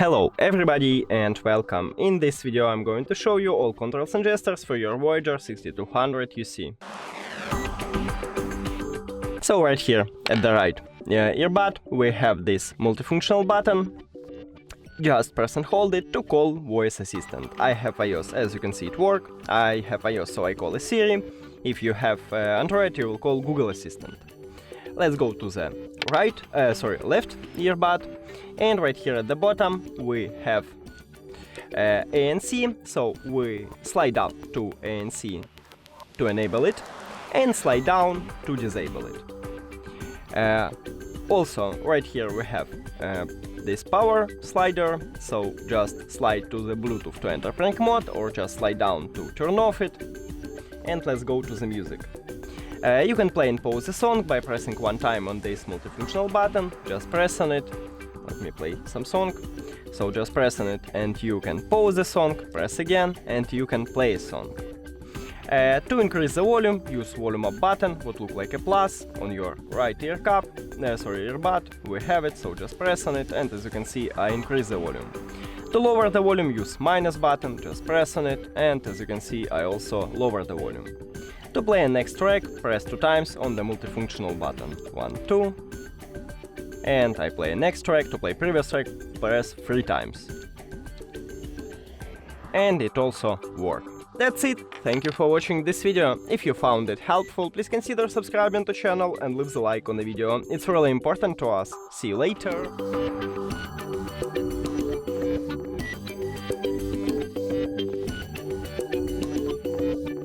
Hello everybody and welcome. In this video I'm going to show you all controls and gestures for your Voyager 6200 UC. So right here at the right earbud we have this multifunctional button. Just press and hold it to call voice assistant. I have iOS, as you can see it work. I have iOS, so I call it Siri. If you have Android, you will call Google Assistant. Let's go to the left earbud, and right here at the bottom we have ANC, so we slide up to ANC to enable it and slide down to disable it. Also right here we have this power slider, so just slide to the Bluetooth to enter prank mode or just slide down to turn off it. And let's go to the music. You can play and pause the song by pressing one time on this multifunctional button. Just press on it. Let me play some song. So just press on it and you can pause the song, press again and you can play a song. To increase the volume, use volume up button, would look like a plus on your right earbud. We have it, so just press on it and as you can see I increase the volume. To lower the volume, use minus button, just press on it and as you can see I also lower the volume. To play a next track, press 2 times on the multifunctional button. 1, 2. And I play a next track. To play previous track, press 3 times. And it also worked. That's it. Thank you for watching this video. If you found it helpful, please consider subscribing to the channel and leave the like on the video. It's really important to us. See you later.